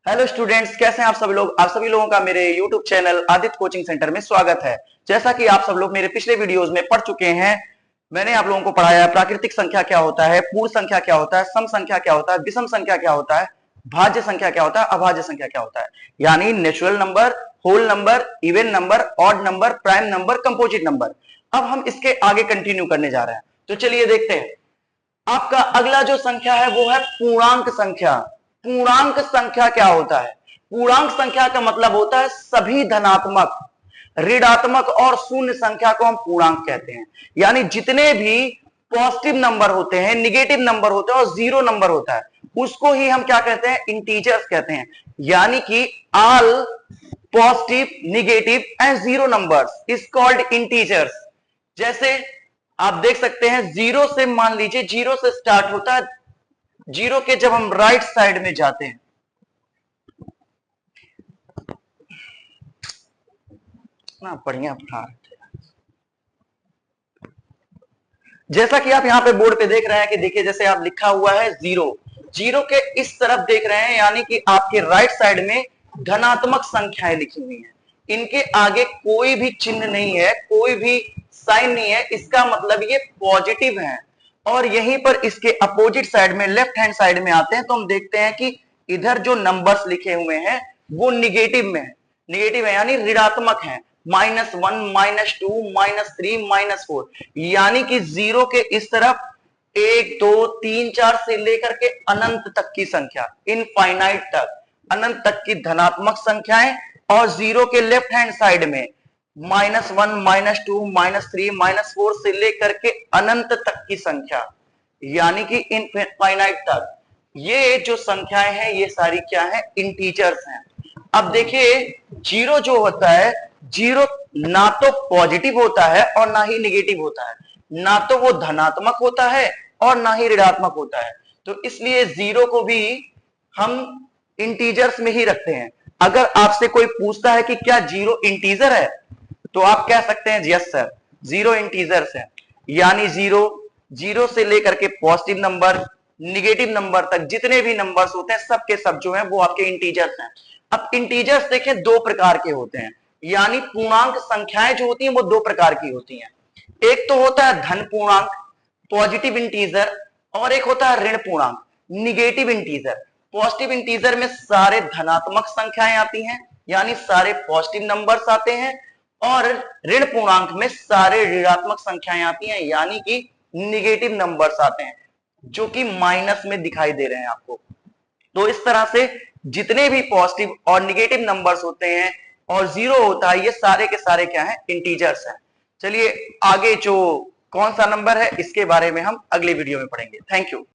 Hello students, कैसे हैं आप सभी लोग। आप सभी लोगों का मेरे YouTube channel Aditya coaching centre में स्वागत है। जैसा कि आप सब लोग मेरे पिछले वीडियोस में पढ़ चुके हैं, मैंने आप लोगों को पढ़ाया प्राकृतिक संख्या क्या होता है, पूर्ण संख्या क्या होता है, सम संख्या क्या होता है, विषम संख्या क्या होता है, भाज्य संख्या क्या होता है, अभाज्य संख्या क्या होता है, यानी natural number, whole number, even number, odd number, prime number, composite number. अब हम इसके आगे कंटिन्यू करने जा रहे हैं, तो चलिए देखते हैं। आपका अगला जो संख्या है वो है पूर्णांक संख्या। पूर्णांक संख्या क्या होता है? पूर्णांक संख्या का मतलब होता है सभी धनात्मक, ऋणात्मक और शून्य संख्या को हम पूर्णांक कहते हैं। यानी जितने भी पॉजिटिव नंबर होते हैं, निगेटिव नंबर होते हैं और जीरो नंबर होता है, उसको ही हम क्या कहते हैं? इंटीजर्स कहते हैं। यानी कि all positive, negative and zero numbers is called integers. जैसे आप देख सकते हैं, जीरो से, मान लीजिए जीरो से स्टार्ट होता है। जीरो के जब हम राइट साइड में जाते हैं, ना बढ़िया पढ़ा, जैसा कि आप यहां पे बोर्ड पे देख रहे हैं कि देखिए, जैसे आप लिखा हुआ है जीरो, जीरो के इस तरफ देख रहे हैं, यानी कि आपके राइट साइड में धनात्मक संख्याएं लिखी हुई हैं। इनके आगे कोई भी चिन्ह नहीं है, कोई भी साइन नहीं है, इसका मतलब ये पॉजिटिव है। और यहीं पर इसके अपोजिट साइड में, लेफ्ट हैंड साइड में आते हैं तो हम देखते हैं कि इधर जो नंबर्स लिखे हुए हैं वो निगेटिव में है। निगेटिव है यानी ऋणात्मक है। -1, -2, -3, -4, यानी कि जीरो के इस तरफ 1, 2, 3, 4 से लेकर के अनंत तक की संख्या, इनफाइनाइट तक, अनंत तक की धनात्मक संख्याएं। और जीरो के लेफ्ट हैंड साइड में -1, -2, -3, -4 से लेकर के अनंत तक की संख्या, यानी कि इनफाइनाइट तक। ये जो संख्याएं हैं ये सारी क्या है? इंटीजर्स हैं। अब देखिए, जीरो जो होता है, जीरो ना तो पॉजिटिव होता है और ना ही निगेटिव होता है, ना तो वो धनात्मक होता है और ना ही ऋणात्मक होता है। तो इसलिए जीरो को भी हम इंटीजर्स में ही रखते हैं। अगर आपसे कोई पूछता है कि क्या जीरो इंटीजर है, तो आप कह सकते हैं यस सर, जीरो इंटीजर्स है। यानी जीरो, जीरो से लेकर के पॉजिटिव नंबर, निगेटिव नंबर तक जितने भी नंबर्स होते हैं, सब के सब जो हैं वो आपके इंटीजर्स हैं। अब इंटीजर्स देखें, दो प्रकार के होते हैं। यानी पूर्णांक संख्याएं जो होती हैं वो दो प्रकार की होती हैं। एक तो होता है धन पूर्णांक, पॉजिटिव इंटीजर, और एक होता है ऋण पूर्णांक, निगेटिव इंटीजर। पॉजिटिव इंटीजर में सारे धनात्मक संख्याएं आती हैं, यानी सारे पॉजिटिव नंबर्स आते हैं, और ऋण पूर्णांक में सारे ऋणात्मक संख्याएं आती हैं, यानी कि निगेटिव नंबर्स आते हैं, जो कि माइनस में दिखाई दे रहे हैं आपको। तो इस तरह से जितने भी पॉजिटिव और निगेटिव नंबर्स होते हैं और जीरो होता है, ये सारे के सारे क्या है? इंटीजर्स हैं। चलिए आगे जो कौन सा नंबर है इसके बारे में हम अगले वीडियो में पढ़ेंगे। Thank you.